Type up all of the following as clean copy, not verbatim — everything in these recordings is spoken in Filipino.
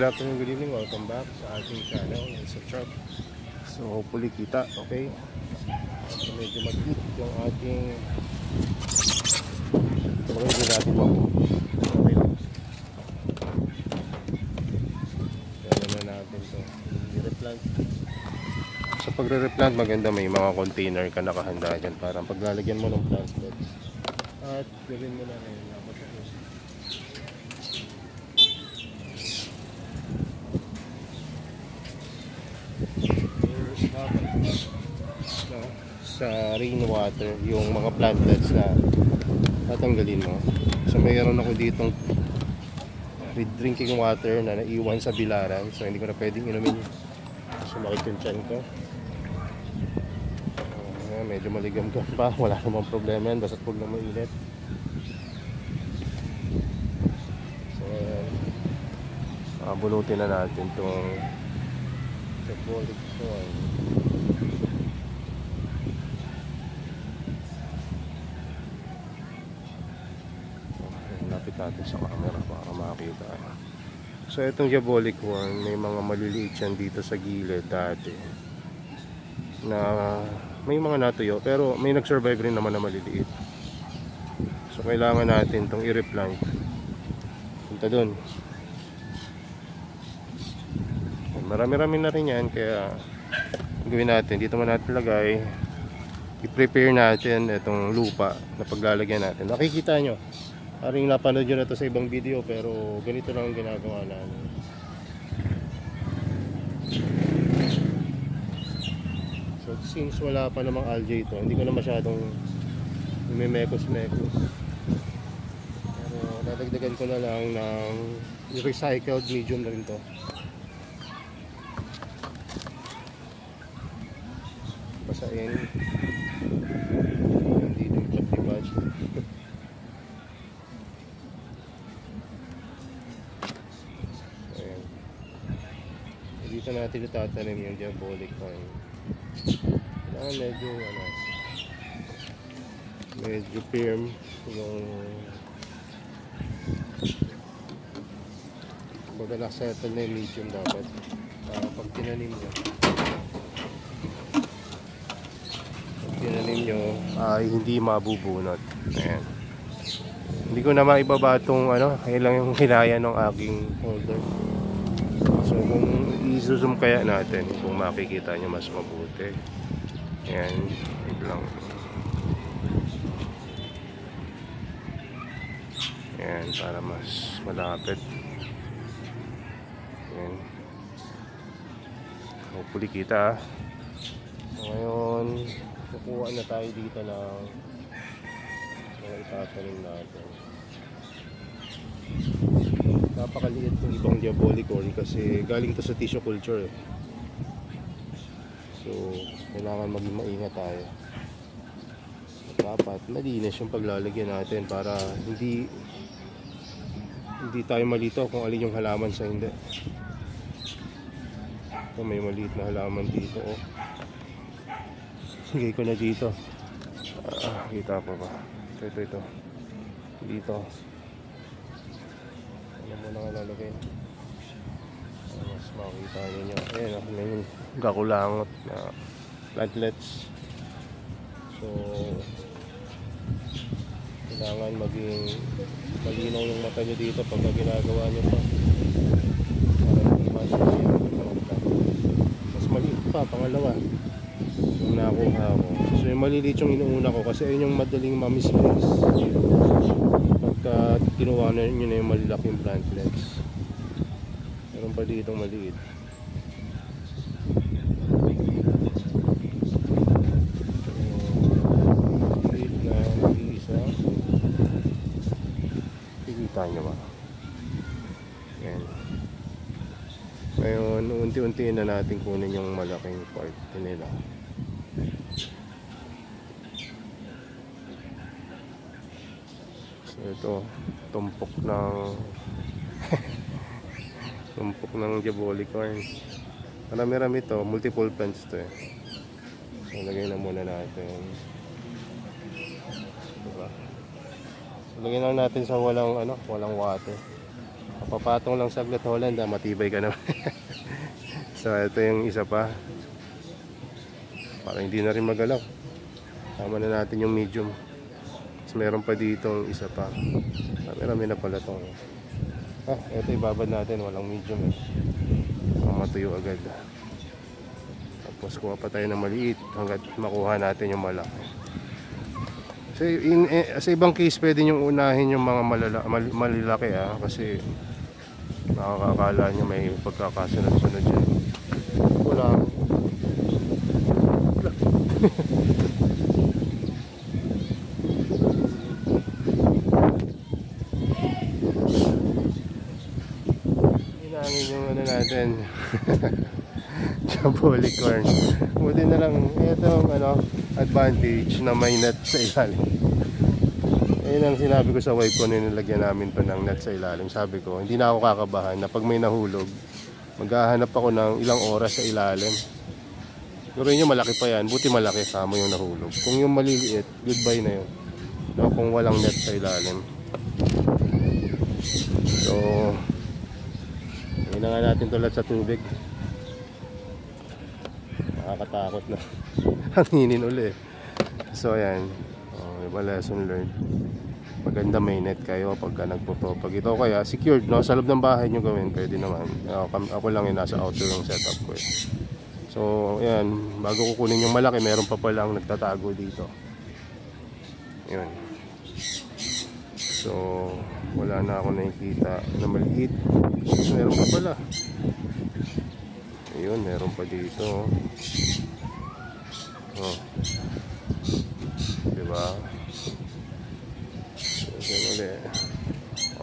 afternoon, good evening. Welcome back sa ating channel. It's a truck. So hopefully kita, okay? So, medyo mag-heat yung ating okay, hindi natin mabuti. Okay lang. Kaya na natin ito. I-replant. Sa pagre-replant, maganda may mga container ka nakahanda dyan para paglalagyan mo ng plant pots. At gawin mo na rin. Sa rainwater, yung mga plantlets na tatanggalin mo. So mayroon ako ditong drinking water na naiwan sa bilaran, so hindi ko na pwedeng inumin. Sumakit yung tiyan ko. Medyo maligam-gam pa, wala namang problema yan, basta't huwag na mainit. So bunutin na natin itong diabolic corn. Lapit natin sa camera para makakita. So itong diabolic worm, may mga maliliit yan dito sa gilid dati na may mga natuyo, pero may nag-survive rin naman na maliliit. So kailangan natin itong i-replant. Punta dun. Marami-rami na rin yan, kaya gawin natin, dito man natin lagay, i-prepare natin itong lupa na paglalagyan natin. Nakikita nyo, haring napanood nyo na ito sa ibang video, pero ganito lang ang ginagawa natin. So since wala pa namang algae ito, hindi ko na masyadong mekos-mekos, pero dadagdagan ko na lang ng recycled medium na rin ito. Basain, hindi lumipad-lipad. Dito natin itatanim yung diabolic corn. Medyo firm yung baga nakasettle na yung medium dapat pag tinanim nyo ay hindi mabubunot. Ayan. Hindi ko na maibaba itong kaya lang yung kinaya ng aking holder. So kung i-zoom kaya natin, kung makikita nyo mas mabuti. Ayan, wait lang. Ayan, para mas malapit. Ayan. Hopefully kita. So ngayon, kukuha na tayo dito ng mga itatanim natin. Napakaliit ng ibang diabolic corn kasi galing ito sa tissue culture. So kailangan maging maingat tayo. Dapat malinis yung paglalagyan natin para hindi tayo malito kung alin yung halaman sa hindi. So, may maliit na halaman dito. Lagay ko na dito. Kita pa ba? Ito. Dito. Ano mo na lalagay? Mas makikita nyo. Ayan, may gakulangot na plantlets. So kailangan maging malinaw yung mata nyo dito pag ginagawa nyo pa para hindi masaya. Mas maliit pa, pangalawa yung nakuha ko. So yung maliliit yung inuuna ko kasi ayun yung madaling mamisplace pagka kinuha nyo na yung malalaking plantlets. Meron pa dito maliit. Kita nyo ba? Yan. Ngayon, unti-unti na natin kunin yung malaking part nila. So ito, tumpok ng diabolic corn. Marami-rami ito, multiple plants ito eh. So lagay na muna natin. Diba? So, lagyan lang natin sa walang water. Papatong lang saglit Holland, matibay ka naman. So ito yung isa pa. Para hindi na rin magalaw. Tama na natin yung medium. Tapos meron pa dito isa pa. Marami na pala itong. Ito ibabad natin. Walang medium eh. Matuyo agad. Tapos kuha pa tayo ng maliit hanggat makuha natin yung malaki. Sa ibang case pwede nyo unahin yung mga malalaki kasi nakakakala nyo may pagkakasunod-sunod dyan. Wala. Hinangin yung ano natin. Jamboli corn. Buti na lang itong advantage na may net sa ilalim. Ayun ang sinabi ko sa wife ko nung nilagyan namin to ng net sa ilalim. Sabi ko, hindi na ako kakabahan na pag may nahulog, maghahanap ako ng ilang oras sa ilalim. Pero yun malaki pa yan. Buti malaki sama yung nahulog. Kung yung maliliit, goodbye na yun. No, kung walang net sa ilalim. So, ayun na nga natin tulad sa tubig. Nakakatakot na. Hanginin uli. So ayan, iba lesson learned. Maganda may net kayo pagka nagputo. Pag ito kaya secured, no? Sa loob ng bahay nyo gawin, pwede naman. Ako lang yung nasa outdoor yung setup ko eh. So ayan, bago kukunin yung malaki, meron pa palang nagtatago dito. Ayan. So wala na ako nakikita na maliit. Meron pa pala. Ayun, meron pa dito. Diba? So, ulit.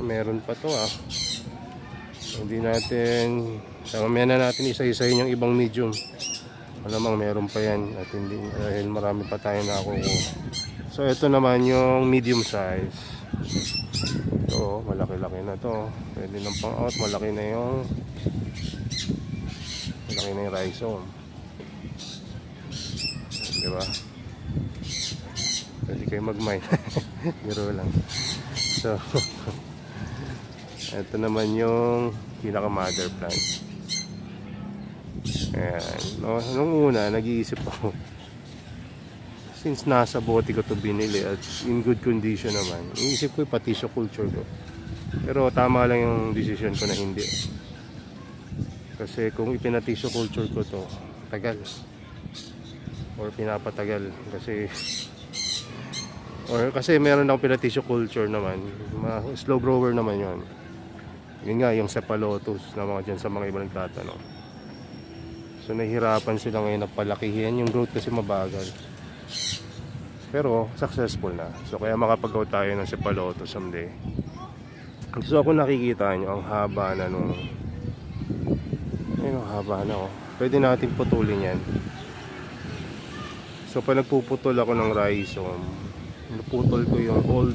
Meron pa to Hindi natin mamaya na natin isa-isahin yung ibang medium. Malamang meron pa yan at hindi, dahil marami pa tayo nakukuha. So ito naman yung medium size. Ito, malaki-laki na to. Pwede nang pang out, malaki na yung rhizome. Diba? Pwede kayo mag-mine. Biro lang. So ito naman yung pinaka-mother plant. Ayan. Nung una, nag-iisip ako. Since nasa bote ko to binili at in good condition naman, iisip ko yung tissue culture ko. Pero tama lang yung decision ko na hindi. Kasi kung ipina-tissue culture ko to, tagal. Or pinapatagal. Kasi meron akong pina-tissue culture naman. Slow grower naman yun. Yun nga, yung cephalotus na mga dyan sa mga ibang nagtatanong. So nahihirapan sila ngayon na palakihin. Yung growth kasi mabagal. Pero successful na. So kaya makapagaw tayo ng cephalotus someday. So ako nakikita nyo, ang haba na nung ayun, haba na pwede natin putulin yan. So pag nagpuputol ako ng rhizome, pinuputol ko yung old,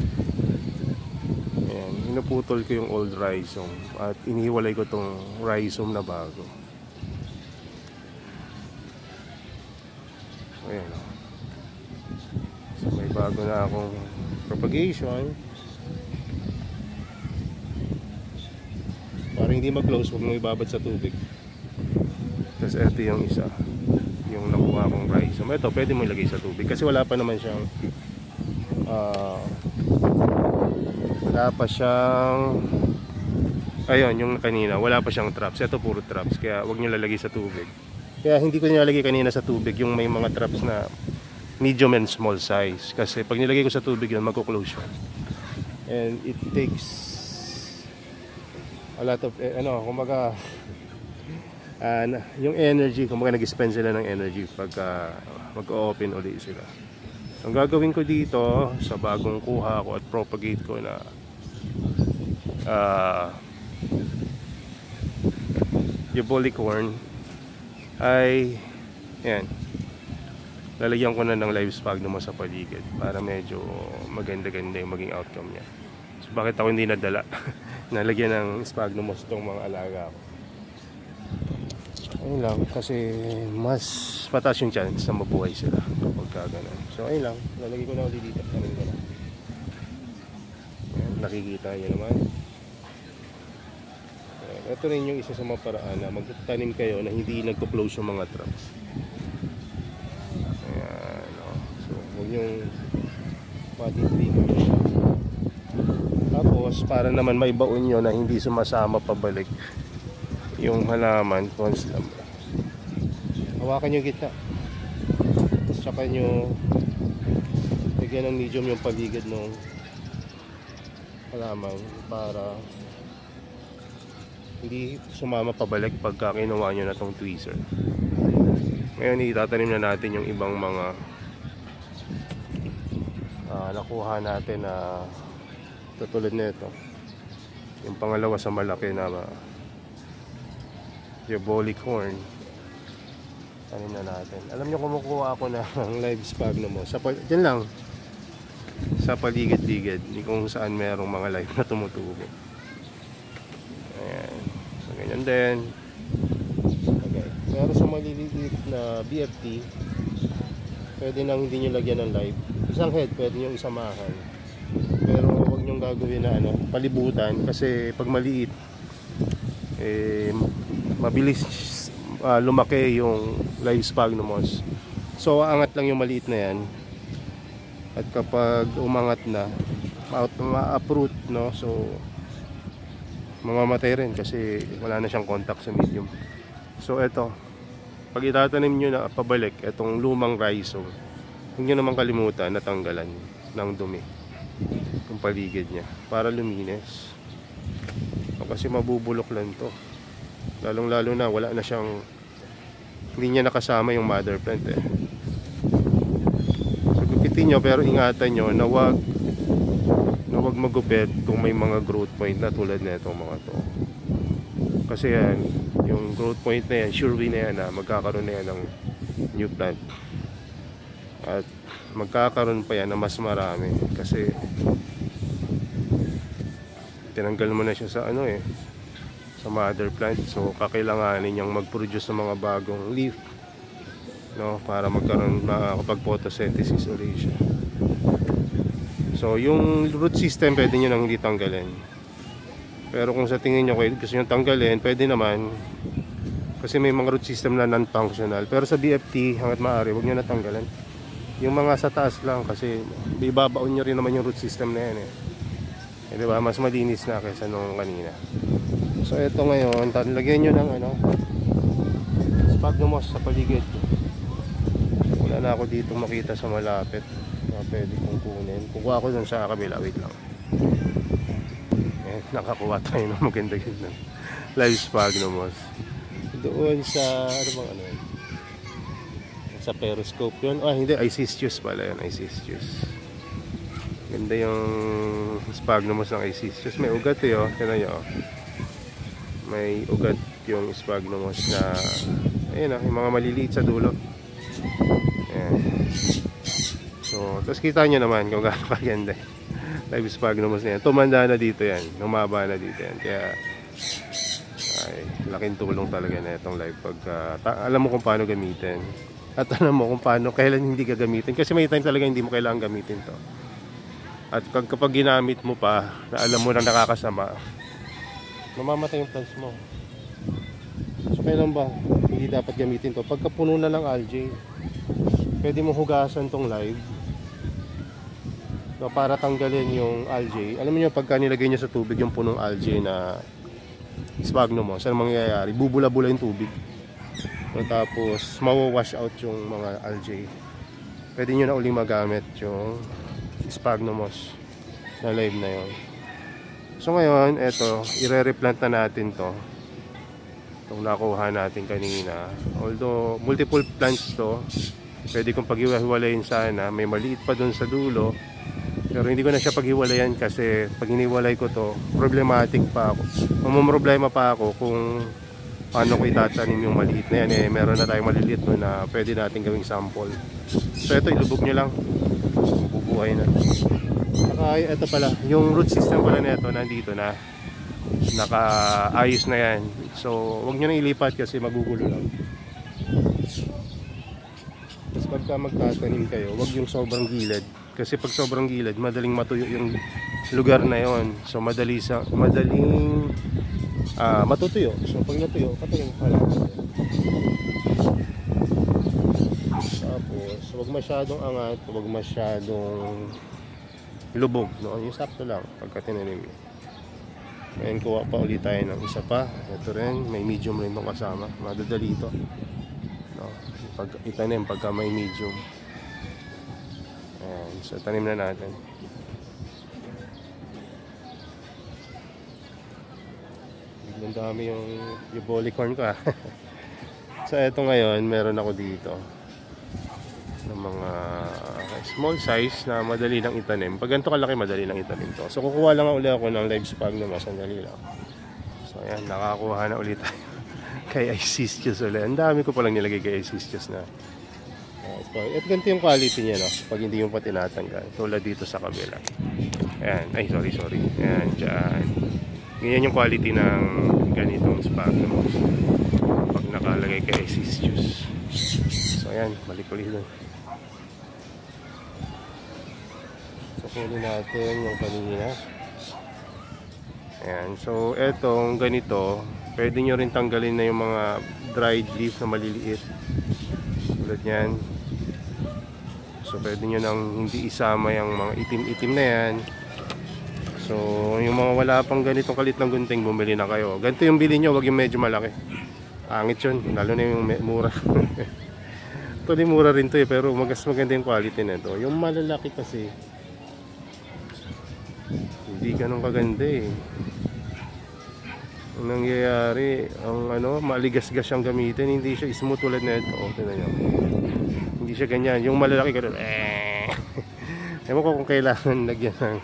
ayan, pinuputol ko yung old rhizome at inihiwalay ko tong rhizome na bago. So ayan so may bago na akong propagation. Para hindi mag-close, huwag mo ibabad sa tubig. Tapos ito yung isa, yung nakuha kong rhizome. Ito pwede mo ilagay sa tubig kasi wala pa naman siyang ayun, yung kanina wala pa siyang traps. Ito puro traps, kaya huwag nyo lalagay sa tubig. Kaya hindi ko nilalagay kanina sa tubig yung may mga traps na medium and small size. Kasi pag nilagay ko sa tubig yun, magko-close siya. And it takes a lot of, kumbaga, yung energy, kumbaga nag-spend sila ng energy pagka mag-open ulit sila. Ang gagawin ko dito, sa bagong kuha ko at propagate ko na Jamboli corn, ay, yan, lalagyan ko na ng live sphagnum sa paligid para medyo maganda-ganda yung maging outcome niya. So bakit ako hindi nadala? Nalagyan ng sphagnum itong mga alaga ko. Ayun lang, kasi mas mataas yung chance na mabuhay sila kapag gano'n. So ayun lang, lalagay ko na ulit dito. Ko na. Ayan, nakikita nyo naman. ito rin yung isa sa mga paraan na magtanim kayo na hindi nagko-close yung mga traps. Ayan, oh. So huwag yung matitiligan. Tapos para naman may baon nyo na hindi sumasama pabalik yung halaman, constant. Hawakan nyo gitna. Tapos tsaka nyo bigyan ng medium yung paligid ng halaman para hindi sumama pabalik pagka kinuha nyo na tong tweezer. Ngayon itatanim na natin yung ibang mga nakuha natin na tutulad nito. Yung pangalawa sa malaki na diabolic horn. Tanim na natin. Alam nyo, kumukuha ako ng live sphagnum mo. Diyan lang. Sa paligid-ligid. Hindi kung saan merong mga live na tumutubo. Ayan. So, ganyan din. Okay. Pero sa maliliit na BFT, pwede nang hindi nyo lagyan ng live. Isang head, pwede nyo isamahan. Pero huwag nyo gagawin na palibutan. Kasi pag maliit, mabilis lumaki yung live sphagnumos. So aangat lang yung maliit na yan. At kapag umangat na, ma-uproot, no? So mamamatay rin kasi wala na siyang contact sa medium. So eto, pag itatanim nyo na pabalik itong lumang rhizome, huwag nyo naman kalimutan na tanggalan ng dumi yung paligid niya para luminis. Kasi mabubulok lang to, lalong lalo na wala na siyang, hindi niya nakasama yung mother plant So gupitin nyo, pero ingatan nyo na wag magupit kung may mga growth point na tulad na itong mga to. Kasi yan, yung growth point na yan, sure win na yan na magkakaroon na yan ng new plant. At magkakaroon pa yan na mas marami kasi tinanggal mo na siya sa sa mother plant. So kakailanganin niyang mag-produce ng mga bagong leaf, no, para magkaroon, makakapag photosynthesis ulit siya. So yung root system pwede niyo nang hindi tanggalin. Pero kung sa tingin niyo gusto niyo tanggalin, pwede naman. Kasi may mga root system na non-functional. Pero sa BFT, hanggat maaari, huwag niyo na tanggalin. Yung mga sa taas lang kasi ibabaon niyo rin naman yung root system na yan diba? Mas malinis na kaysa nung kanina. So ito ngayon, lagyan nyo ng sphagnumos sa paligid. Wala na ako dito makita sa malapit na pwede kong kunin. Kukuha ko dun sa kabila. Wait lang. Nakakuha tayo ng maganda-ganda live sphagnumos doon sa sa periscope yun. Hindi, Isischius pala yun. Isischius. Ganda yung sphagnumos ng Isischius. May ugat Tignan nyo. May ugat yung sphagnumos na yung mga maliliit sa dulo. Ayan. So, tapos kita nyo naman kung gaano kaganda live sphagnumos na yan. Tumanda na dito yan. Lumaba na dito yan. Kaya laking tulong talaga na itong live pagka alam mo kung paano gamitin. At alam mo kung paano, kailan hindi gagamitin. Kasi may time talaga hindi mo kailangan gamitin to. At kapag ginamit mo pa, na alam mo na nakakasama, mamamatay yung plants mo. So kailan ba hindi dapat gamitin to? Pagka puno na lang algae, pwede mo hugasan tong live, no, para tanggalin yung algae. Alam niyo pagka nilagay niyo sa tubig yung punong algae na sphagnum saan mangyayari? Bubula-bula yung tubig. So, tapos mawawash out yung mga algae. Pwede nyo na uling magamit yung sphagnumos na live na yun. So ngayon, eto, ire-replant na natin to. Itong nakuha natin kanina. Although multiple plants to, pwede kong paghiwalayin sana. May maliit pa dun sa dulo, pero hindi ko na siya paghiwalayan kasi pag hiniwalay ko to, problematic pa ako. Mamumroblema pa ako kung paano ko itatanim yung maliit na yan. Meron na tayong maliliit no, na pwede natin gawing sample. So ito, ilubog nyo lang, bubuhay na. Saka ito pala, yung root system pala na ito nandito na, nakaayos na yan. So huwag nyo na ilipat kasi magugulo lang. Tapos pagka magtatanim kayo, huwag yung sobrang gilid. Kasi pag sobrang gilid, madaling matuyo yung lugar na yon. So madaling matutuyo. So pag natuyo, patayin pa lang. Tapos wag masyadong angat, wag masyadong lubog, no? Yung sakto lang pagka tinanim nyo. Ngayon kuha pa ulit tayo ng isa pa. Ito rin, may medium rin itong kasama. Madadali ito, no? Pag itanim pagka may medium. Ayan, so tanim na natin. Biglang dami yung bolycorn ko ah. So ito ngayon, meron ako dito ng mga small size na madali lang itanim. Pag ganito kalaki, madali lang itanim to. So kukuha lang ulit ako ng live sphagnum, sandali lang. So ayan, nakakuha na ulit tayo kay Isischius ulit. Ang dami ko palang nilagay kay Isischius na at ganito yung quality niya, no? Pag hindi mo pa tinatanggal, tulad dito sa kabila. Ayan, ay sorry. Ayan, dyan. Ganyan yung quality ng ganitong sphagnum pag nakalagay kay Isischius. So ayan, balik ulit doon. Kunin natin yung kanina. Ayan, so etong ganito, pwede nyo rin tanggalin na yung mga dried leaf na maliliit tulad yan. So pwede nyo nang hindi isama yung mga itim-itim na yan. So yung mga wala pang ganitong kalit ng gunting, bumili na kayo. Ganito yung bili nyo, wag yung medyo malaki. Angit yun, lalo na yung mura. Ito din mura rin to eh, pero maganda yung quality na ito. Yung malalaki kasi hindi ganun kaganda eh. Ang nangyayari, ang maligas-gas siyang gamitin, hindi siya smooth tulad na ito. O, tingnan nyo. Hindi siya ganyan. Yung malalaki ganun, ewan ko kung kailangan lagyan ng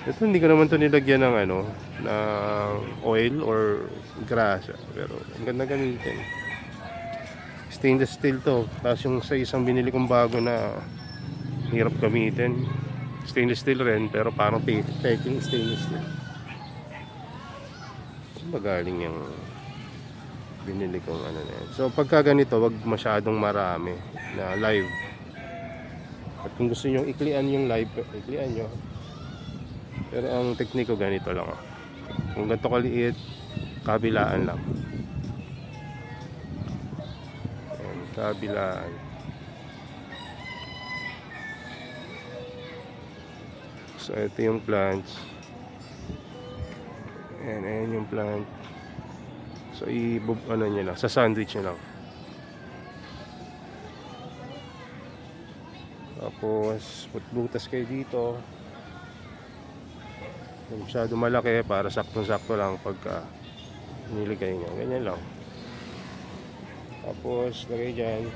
ito, hindi ko naman ito nilagyan ng ng oil or grasa, pero ang ganda gamitin. Stainless steel to. Tapos yung sa isang binili kong bago na hirap gamitin, stainless steel rin, pero parang peking stainless steel. Saan ba galing yung binili kong na yan? So pagka ganito, wag masyadong marami na live. At kung gusto nyo iklian yung live, iklian nyo. Pero ang tekniko ganito lang. Kung ganito kaliit, kabilaan lang. Ayan, kabilaan. So ito yung plants. Ayan yung plant. So nyo lang, sa sandwich nyo lang. Tapos butas kayo dito. Yung masyado malaki para saktong-sakto lang pagka niligay nyo. Ganyan lang. Tapos lagay dyan.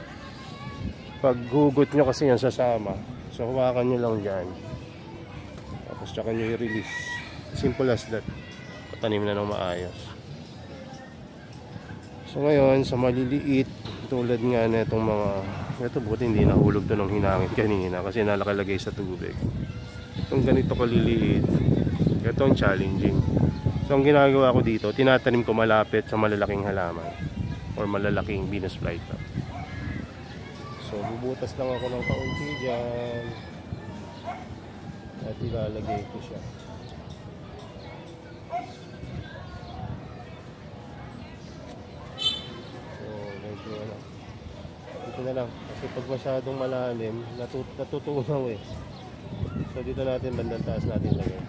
Pag hugot nyo kasi yan sasama, so hawakan nyo lang dyan. Tapos tsaka nyo i-release. Simple as that. Patanim na ng maayos. So ngayon sa maliliit, tulad nga na itong mga ito, buti hindi nahulog to nung hinangin kanina kasi nalakalagay sa tubig. Itong ganito kaliliit, ito ang challenging. So ang ginagawa ko dito, tinatanim ko malapit sa malalaking halaman or malalaking Venus flytrap. So bubutas lang ako ng kaunti dyan at ilalagay ko siya. So medyo dito na lang kasi pag masyadong malalim natutunaw eh. So dito natin bandang taas natin lagay.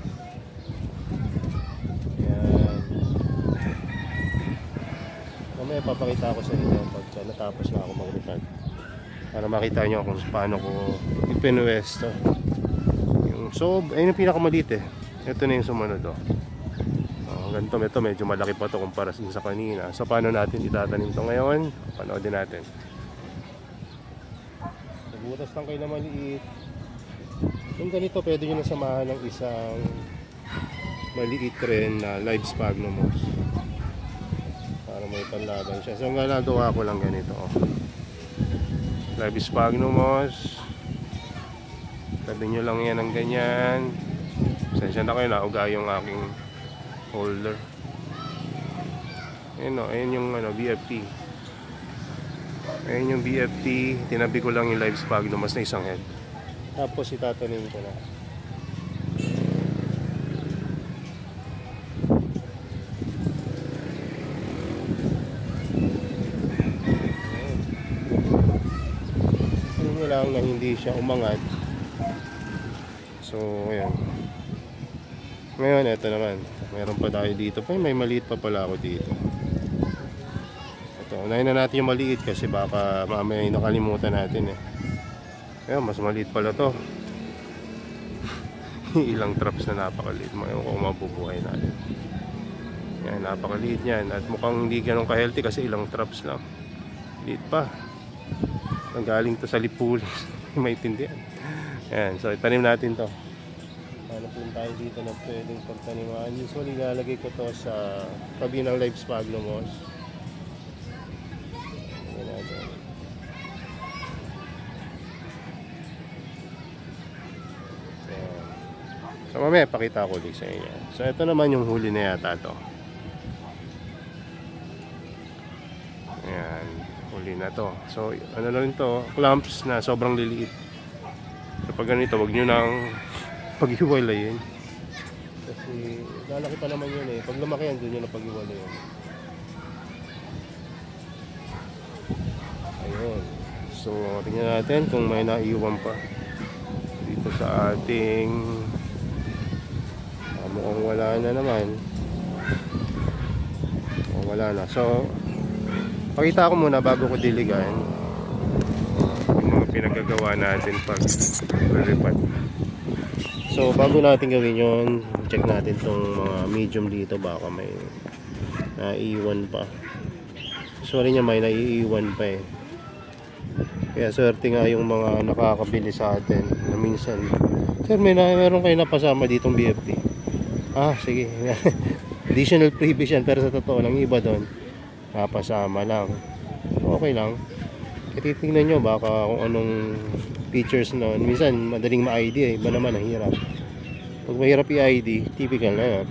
Mamaya papakita ko sa inyo pag natapos na ako mag-record para makita nyo kung paano ko ipinuwesto yung ayun yung pinakamaliit eh. Ito na yung sumunod ganito, ito medyo malaki pa to kumpara sa kanina. So paano natin itatanim to ngayon? Panoodin natin. Nabutas lang kayo na maliit. Yung ganito pwede nyo nasamahan ng isang maliit rin na live sphagnum para may panlaban siya. So ang ginagawa ko lang ganito live sphagnum, tabi nyo lang yan ng ganyan. Sensya na kayo, nauga yung aking holder. Ayun yung BFT. Ayun yung BFT, tinabi ko lang yung live sphagnum na isang head. Tapos itatanim ko na. lang na hindi siya umangat. So ayan. Ngayon ito naman, meron pa tayo dito. May maliit pa pala ako dito. Ito, unahin na natin yung maliit kasi baka mamaya nakalimutan natin eh. Ayun, mas maliit pala to. Ilang traps na napakaliit. Ewan ko kung mabubuhay natin. Yan, napakaliit yan. At mukhang hindi ganun ka-healthy kasi ilang traps lang. Liit pa. Nanggaling to sa lipulis. Maintindihan. Yan, so itanim natin to. Hanap din tayo dito na pwedeng pagtaniman. Usually lalagay ko to sa tabi ng live sphagnum. Yan natin. So mamaya pakita ko ulit sa inyo. So ito naman yung huli na yata to. Ayan, huli na to. So ano na rin to, clumps na sobrang liliit. So pag ganito, wag nyo nang paghiwalayin. Kasi lalaki pa naman yun eh. Pag lumaki yan, doon nyo na paghiwalayin. Ayun. So tingnan natin kung may naiwan pa dito sa ating mukhang wala na naman. Mukhang wala na. So pakita ko muna bago ko diligan yung mga pinagagawa natin pag lilipat. So bago natin gawin yun, check natin tong mga medium dito, baka may naiiwan pa. Sorry niya, may naiiwan pa eh. Kaya swerte nga yung mga nakakabili sa atin na minsan, sir, meron kayo napasama ditong BFT. Ah, sige. Additional previous yan, pero sa totoo lang, iba doon napasama lang. Okay lang. Titingnan nyo baka kung anong features noon. Minsan madaling ma-ID eh. Iba naman ang hirap. Pag mahirap i-ID, typical na yan.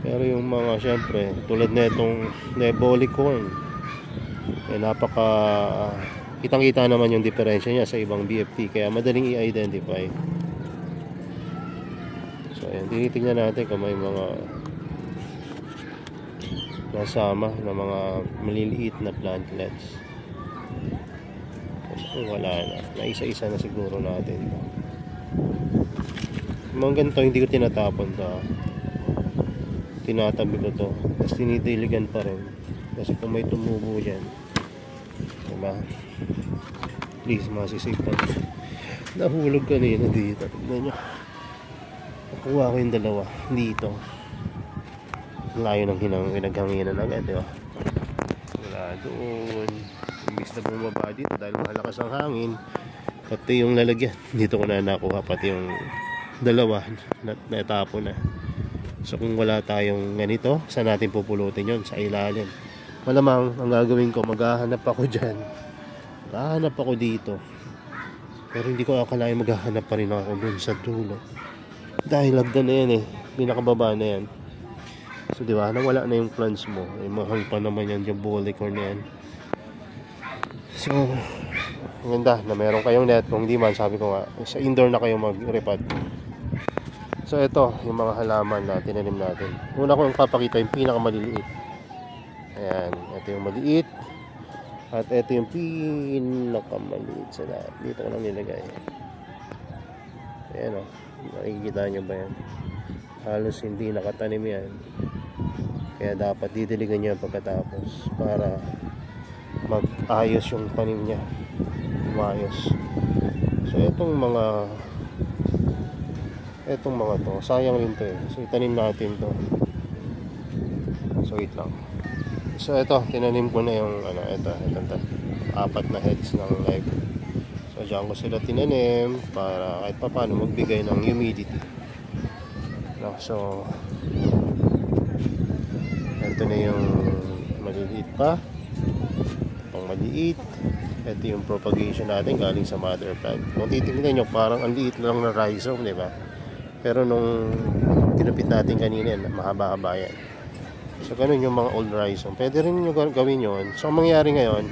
Pero yung mga syempre, tulad na itong nebolic corn, eh, napaka kitang-kita naman yung diferensya niya sa ibang BFT. Kaya madaling i-identify. So ayan, tinitingnan natin kung may mga nasama na mga maliliit na plantlets. Wala na. Naisa-isa na siguro natin. Mga ganito hindi ko tinatapon to. Tinatabi ko to. Tapos tinidiligan pa rin. Kasi kung may tumubo dyan, diba? Please, masisave pa. Nahulog kanina dito. Tignan nyo. Nakuha ko yung dalawa. Dito. Layo ng pinaghanginan agad, diba? Wala doon. Imbis na bumaba dito dahil malakas ang hangin, pati yung lalagyan dito ko na nakuha, pati yung dalawa natapo na. So kung wala tayong ganito, saan natin pupulutin yon? Sa ilalim. Malamang ang gagawin ko, maghahanap ako dyan, maghahanap ako dito, pero hindi ko akalain maghahanap pa rin ako dun sa dulo dahil lagdan na yan eh, pinakababa na yan. So diba, nawala na yung plants mo, eh, mahal pa naman yan yung bolicorn na yan. So, ganda na meron kayong net. Kung di man, sabi ko nga, sa indoor na kayo mag-repot. So, ito, yung mga halaman na tinanim natin. Una ko yung papakita yung pinakamaliliit. Ayan, ito yung maliit. At ito yung pinakamaliit sa lahat. Dito ko lang nilagay. Ayan o, nakikita nyo ba yan? Halos hindi nakatanim yan. Kaya dapat didiligan nyo pagkatapos para mag-ayos yung tanim niya. Umayos. So itong mga to, sayang rin to eh. So itanim natin to. So wait lang. So ito, tinanim ko na yung ito, apat na heads ng live. So dyan ko sila tinanim para kahit pa paano magbigay ng humidity. No, so ito na yung maliliit pa. Maliit. Ito yung propagation natin galing sa mother plant. Kung titignan nyo, parang ang liit lang na rhizome, di ba? Pero nung tinupit natin kanina, mahaba-haba yan. So ganun yung mga old rhizome. Pwede rin nyo gawin yun. So ang mangyayari ngayon,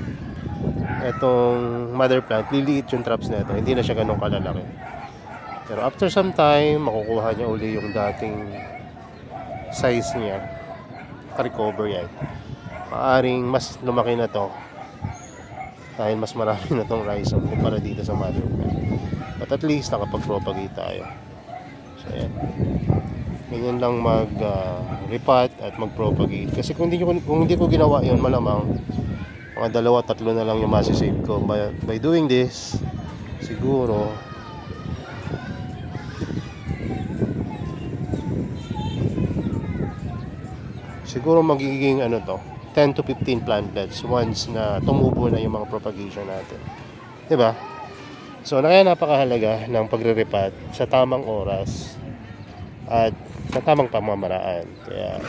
etong mother plant, liliit yung traps na ito. Hindi na siya ganun kalalaki. Pero after some time, makukuha niya uli yung dating size niya. Recover yan. Maaring mas lumaki na to dahil mas marami na tong rhizome kumpara dito sa mother plant. But at least nakapag-propagate tayo. So ayan, ganyan lang mag-repot at mag-propagate. Kasi kung hindi ko ginawa yun, malamang mga 2-3 na lang yung masisave ko. By doing this, siguro magiging 10 to 15 plantlets once na tumubo na yung mga propagation natin, diba? So kaya napakahalaga ng pagre-repot sa tamang oras at sa tamang pamamaraan. Kaya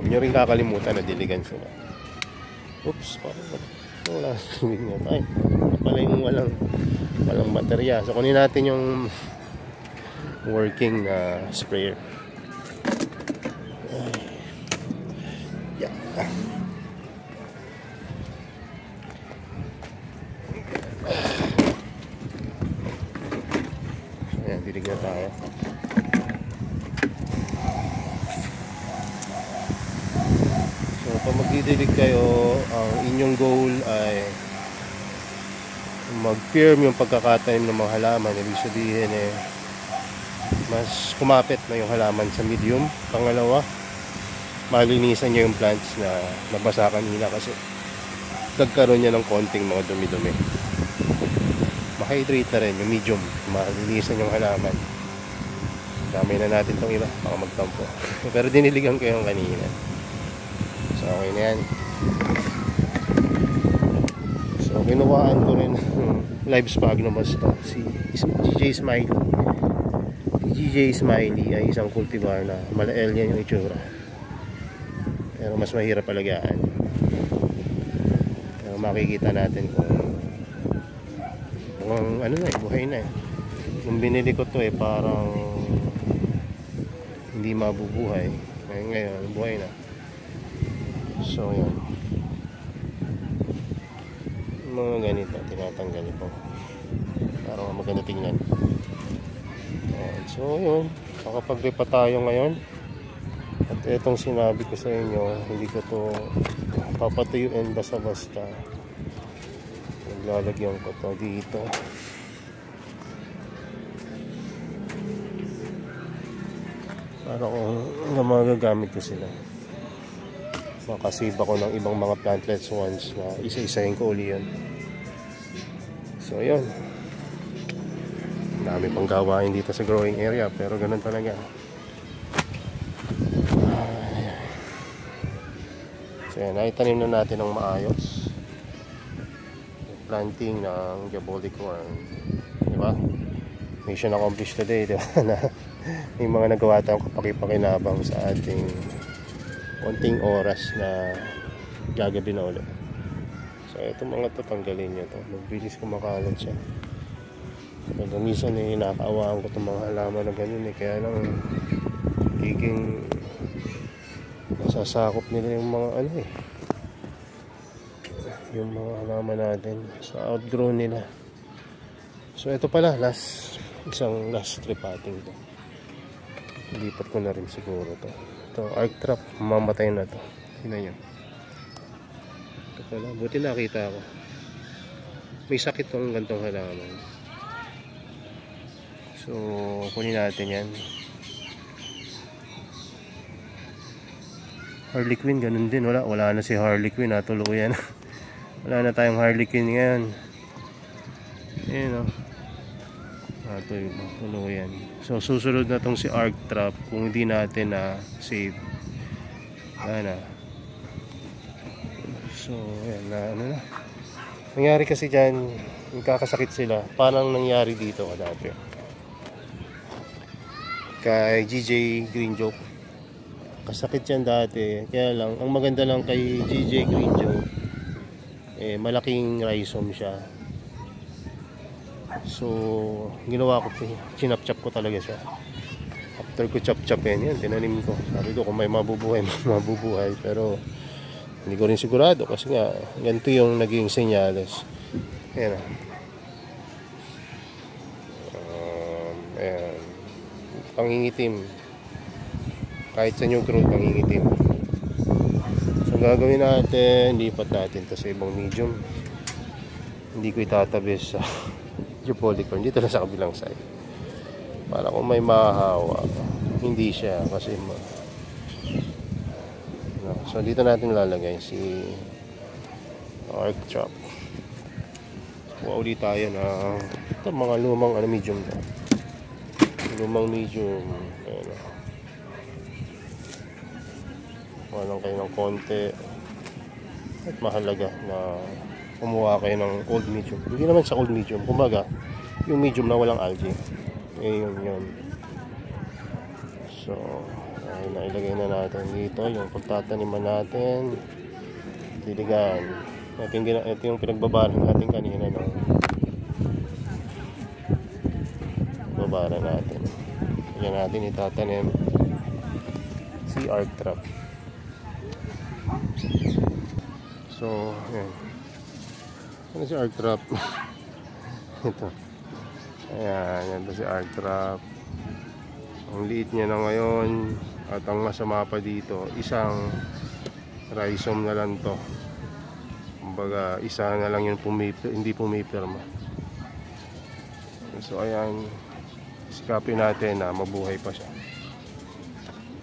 huwag nyo rin kakalimutan na diligan sila. Oops, parang wala tubig na tayo. Pala yung walang baterya. So kunin natin yung working sprayer. Ayan, dilig na tayo. So pag magdidilig kayo, ang inyong goal ay mag-firm yung pagkakatanim ng mga halaman. Ibig sabihin mas kumapit na yung halaman sa medium. Pangalawa, malinisan nyo yung plants na nabasa kanina kasi nagkaroon niya ng konting mga dumi-dumi. Maka-hydrate na rin yung medium, malinisan yung halaman. Damay na natin itong iba, baka magtampo. Pero diniligan ko yung kanina, so okay na yan. So kinuhaan ko rin live sphagnum to, si GJ Smiley. GJ Smiley ay isang cultivar na malael yan yung itsura, pero mas mahirap alagaan. Pero makikita natin kung buhay na Nung binili ko to parang hindi mabubuhay. Ngayon buhay na. So yan, mga ganito tinatanggal ito para maganda tingnan. So yun, nakapag-repot tayo ngayon. At itong sinabi ko sa inyo, hindi ko to papatuyuin basta-basta. Naglalagyan ko to dito. Para kung magagamit ko sila, makasave ako ng ibang mga plantlets once na isa-isahin ko uli yun. So yun, dami pang gawain dito sa growing area, pero ganun talaga. So yan, naitanim na natin ng maayos. Planting ng Diabolic Worm, diba? Mission accomplished today, diba? Na may mga nagawa tayong kapakipakinabang sa ating konting oras na gagabi na ulit. So itong mga to, tanggalin nyo to. Mabilis kumakalat siya. Pag minsan nakaawaan ko itong mga halaman na ganyan kaya lang higing nasasakop nila yung mga yung mga halaman natin sa outgrown nila. So ito pala, isang last repotting to. Lipat ko na rin siguro to. Ito, arc trap, mamatay na to. Tingnan nyo. Ito pala, buti nakita ko. May sakit tong gantong halaman. So, kunin natin yan. Harlequin, ganun din. Wala na si Harlequin. Natuluyan. Wala na tayong Harlequin ngayon. Ayan o. Tuluyan. So, susunod na tong si arc trap kung hindi natin save. Ayan na. So, ayan na. Nangyari kasi dyan, magkakasakit sila. Parang nangyari dito dati kay GJ Green Joke. Kasakit yan dati. Kaya lang, ang maganda lang kay GJ Green Joke, malaking rhizome siya. So, ginawa ko, chinap-chap ko talaga siya. After ko chop-chapin yan, tinanim ko. Sabi ko kung may mabubuhay, mabubuhay. Pero, hindi ko rin sigurado kasi nga, ganito yung naging senyales. Ayan na. Ayan. Pangingitim. Kahit sa new growth, pangingitim. So, gagawin natin, lipat natin ito sa ibang medium. hindi ko itatabi sa Jupolicon. Dito na sa kabilang side. Para kung may mahahawa, hindi siya kasi no. So dito natin lalagay si arc trap. Kuha ulit tayo na ito mga lumang medium na. Lumang medium. Ayan. Kuha lang kayo ng konti. At mahalaga na kumuha kayo ng old medium. Hindi naman sa old medium. Kumbaga, yung medium na walang algae. Yun. So, ay nailagay na natin dito. Yung pagtataniman natin. Diligan. Ito yung pinagbabaran natin kanina. No? Babaran natin. Yan natin itatanim si arc trap. So, ayan. Ano si arc trap? Ito. Ayan, yan si arc trap. Ang liit niya na ngayon. At ang masama pa dito, isang rhizome na lang to. Kumbaga, isa na lang yung hindi pumipirma. So, ayan. Sikapin natin na mabuhay pa siya.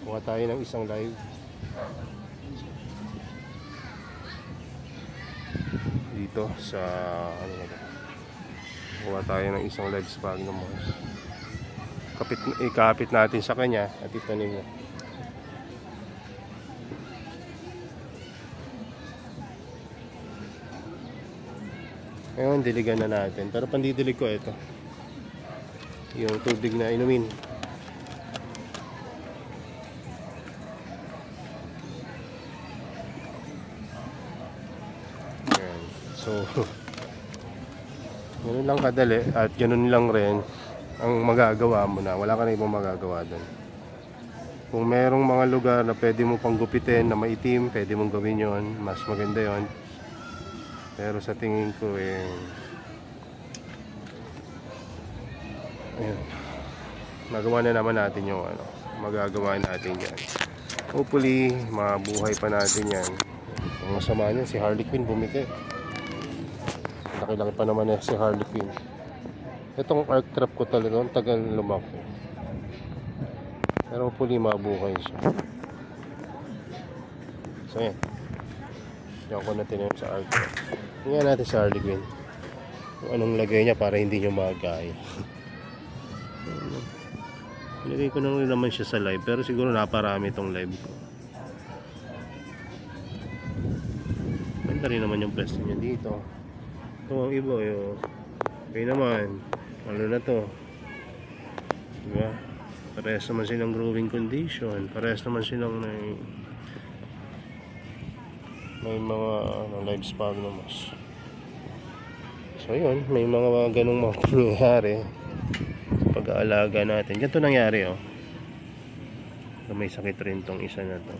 Kuha tayo ng isang live. Dito sa ano na ba? Kuha tayo ng isang live sphagnum moss. Ikapit natin sa kanya at itanim niya. Ngayon diligan na natin. Pero pandidilig ko ito. Yung tubig na inumin. Ayan. So ganun lang kadali at ganun lang rin ang magagawa mo na. Wala ka na ibang magagawa doon. Kung merong mga lugar na pwede mo pang gupitin na maitim, pwede mong gawin yon. Mas maganda yon. Pero sa tingin ko ayan. Magawa na naman natin yung magagawa natin yan. Hopefully mabuhay pa natin yan. Ang masama niya si Harley Quinn bumiti. Laki-laki pa naman si Harley Quinn. Itong arc trap ko talaga ang tagal lumaki. Pero hopefully mabuhay siya. So yan. Diyan ko natin yun sa arc trap. Tingnan natin sa Harley Quinn kung anong lagay niya para hindi niyo magaya. Ilagay ko na rin naman siya sa live, pero siguro naparami itong live ko. Ganda rin naman yung pwesto niya dito. Ito ang iba okay naman, ano na to, diba? Parehas naman silang growing condition, parehas naman silang may mga live sphagnum moss. So yun, may mga ganong mga pangyayari sa pag-aalaga natin. Ganito nangyari may sakit rin tong isa na to,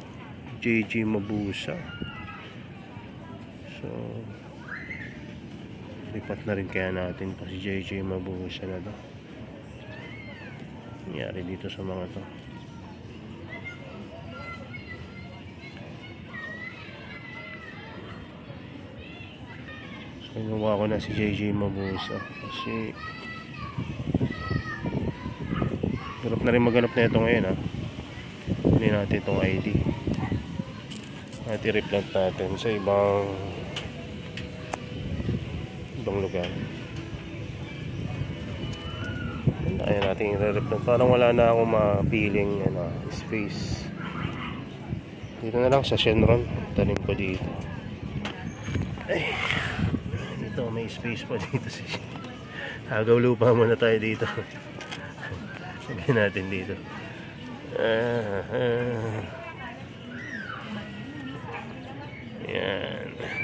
JJ Mabusa. So lipat na rin kaya natin pa si JJ Mabusa na to. Nangyari dito sa mga to. Kinuha ko na si JJ Mabusa kasi hirap na rin maghanap na ito ngayon hindi natin itong ID at i-replant natin sa ibang lugar. Ayan natin i-replant. Parang wala na akong mapiling space. Dito na lang sa Shenron. Tanim ko dito. Ay, dito may space pa dito. Hagaw lupa muna tayo dito. Sabihin natin dito.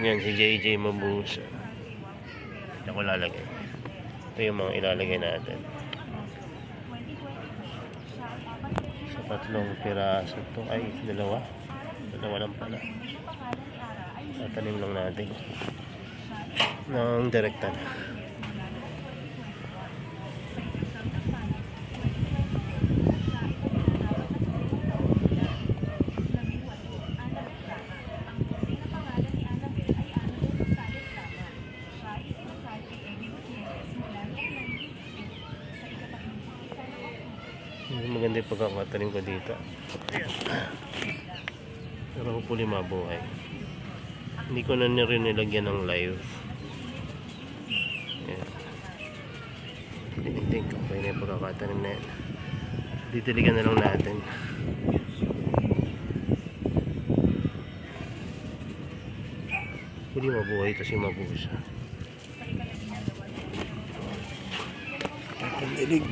Yan si JJ Mabusa. Ako lalagay. Ito yung mga ilalagay natin. Sa tatlong piraso to ay dalawa lang pala. Tatanim lang natin ng direkta na. yung pagkakatanim ko dito. Ayan. Pero hopefully mabuhay. Hindi ko na rin nilagyan ng live. Ayan. I think okay na yung pagkakatanim na yan. Ditiligan na lang natin. Hopefully mabuhay ito si Mabusa. Pandilig.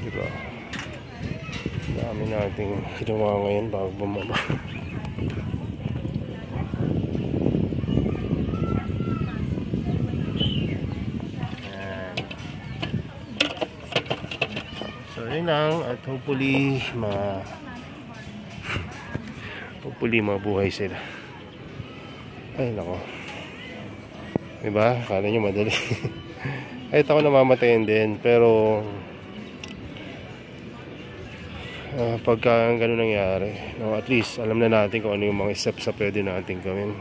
Diba? Dami nating ginawa ngayon bago bumaba. So yun lang, at hopefully mabuhay sila. Ay nako. Diba? Kala nyo madali. Kahit ako namamatayin din. Pero pagka gano'n nangyari, no, at least alam na natin kung ano yung mga steps na pwede natin gawin.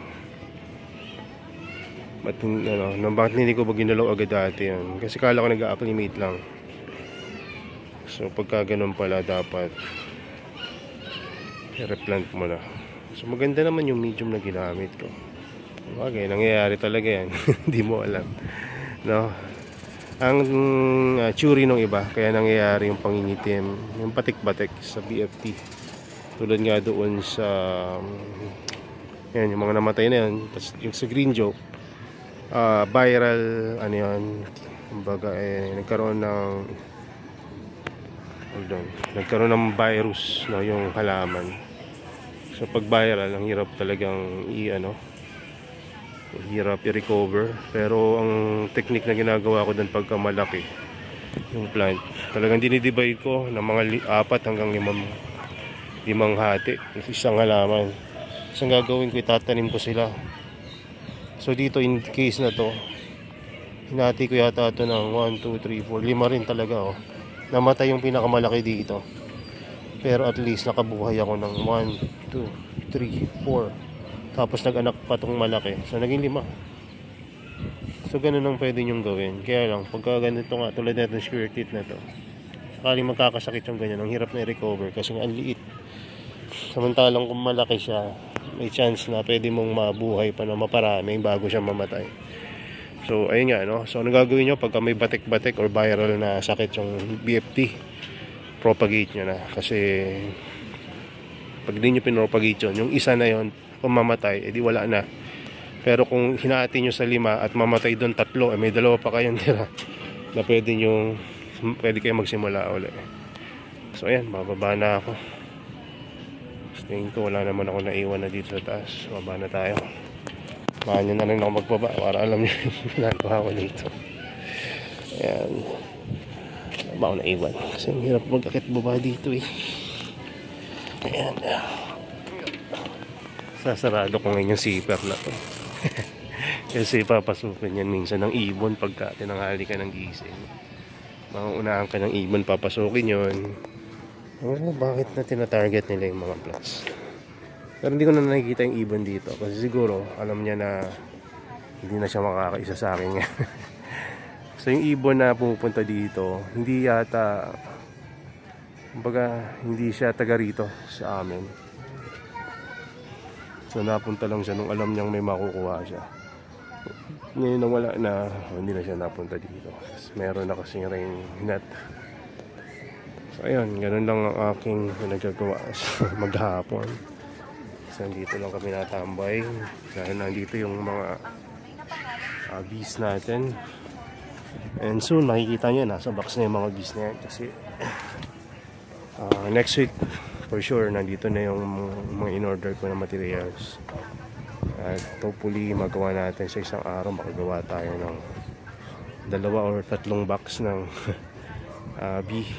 Bakit hindi ko ba ginalaw agad dati yun? Kasi kala ko nag-acclimate lang. So pagka gano'n pala dapat i-replant mo na. So maganda naman yung medium na ginamit ko. Okay, nangyayari talaga yan. Hindi mo alam, no? Ang tsuri ng iba, kaya nangyayari yung pangingitim, yung patik-batik sa BFT. Tulad nga doon sa yan, yung mga namatay na yan. Tapos yung sa green joke, viral, ano yan, kumbaga nagkaroon ng virus, no, yung halaman. So pag viral, ang hirap talagang hirap i-recover. Pero ang technique na ginagawa ko doon pagka malaki yung plant, talagang dinidivide ko ng mga 4 hanggang 5 hati, isang halaman. So ang gagawin ko, itatanim ko sila. So dito in case na to, hinati ko yata ito ng 1, 2, 3, 4, 5 rin talaga, oh. Namatay yung pinakamalaki dito, pero at least nakabuhay ako ng 1, 2, 3, 4. Tapos nag-anak pa tong malaki. So naging 5. So ganun ang pwede nyong gawin. Kaya lang, pagka ganito nga, tulad na itong square teeth na to, sakaling magkakasakit yung ganyan, ang hirap na i-recover kasi ang liit. Samantalang kung malaki siya, may chance na pwede mong mabuhay pa na maparami bago siya mamatay. So ayun nga, no? So ano gagawin nyo pagka may batik-batik or viral na sakit yung BFT? Propagate nyo na. Kasi pag di nyo pinropagate yun, yung isa na yun, kung mamatay, edi wala na. Pero kung hinati nyo sa 5 at mamatay doon 3, may 2 pa kayong tira na pwede kayo magsimula ulit. So ayan, mababa na ako. Tingin ko wala naman ako naiwan na dito sa taas. Mababa na tayo. Mahan nyo na rin ako magbaba para alam nyo yung ginagawa ko dito. Ayan, wala ako naiwan kasi hirap mag-akit baba dito eh. Ayan, sasarado ko ngayon yung zipper na to. Kasi papasukin yan minsan ng ibon pagka tinanghali ka ng gising. Mauunahan ka ng ibon, papasukin yun. Oh, bakit na tinatarget nila yung mga plants? Pero hindi ko na nakikita yung ibon dito kasi siguro alam niya na hindi na siya makakaisa sa akin. So yung ibon na pumupunta dito, hindi yata, kumbaga hindi siya taga rito sa amin. So napunta lang siya nung alam niyang may makukuha siya. Ngayon nang wala na, hindi na siya napunta dito. Meron na kasing ring net. So ayun, ganun lang ang aking nagagawa maghapon. So nandito lang kami natambay. Dahil nandito yung mga bees natin. And soon makikita nyo, nasa box na yung mga bees na yan. Kasi next week for sure nandito na yung mga in-order ko na materials. At hopefully magawa natin sa isang araw, makagawa tayo ng 2 or 3 box ng bee.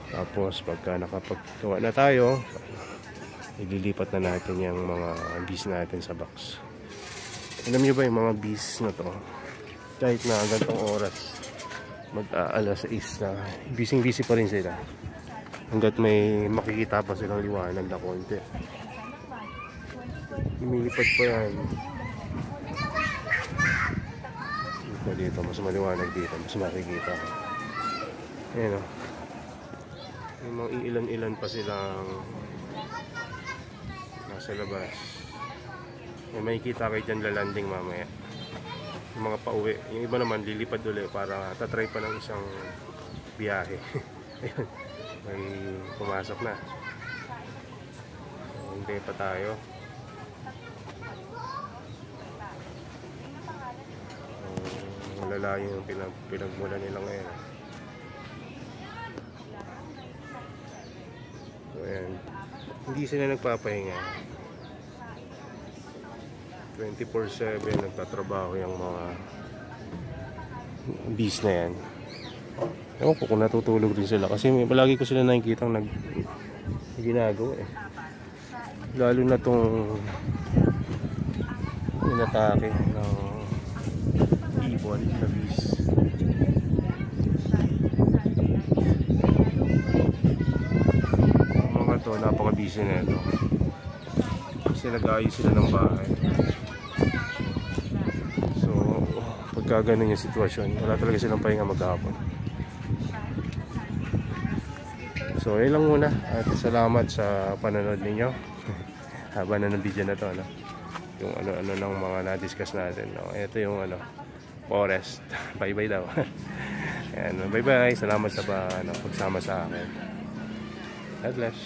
Tapos pagka nakapagawa na tayo, ililipat na natin yung mga bees natin sa box. Alam nyo ba yung mga bees na to, kahit na gantong oras, mag-alas 6 na, busy pa rin sila hanggat may makikita pa silang liwanag na konti. Lumilipad pa yan. So dito, mas maliwanag dito, mas makikita. Ayan o. May mga ilan-ilan pa silang nasa labas. May makikita kayo dyan lalanding mamaya. Yung mga pauwi. Yung iba naman lilipad ulit para tatry pa ng isang biyahe. Ayun. May pumasok na. So, hintay pa tayo. Malalayo yung pinagmula nila ngayon. So, ayan. Hindi sila nagpapahinga. 24/7 nagtatrabaho yung mga bees na yan. Ewan ko kung natutulog din sila kasi palagi ko sila nakikita ginagawa eh. Lalo na tong inatake ng ibon na bees. Mga to, napaka-busy na ito. Kasi nag-aayos sila ng bahay. So, pagka ganun yung sitwasyon, wala talaga silang pahinga maghapon. So, yun lang muna. At salamat sa panonood ninyo. Haba na ng video na to, no? Yung ano-ano ng mga na-discuss natin, no? Ito yung forest. Bye-bye daw. Ayan, bye-bye. Salamat sa pagsama sa akin. God bless.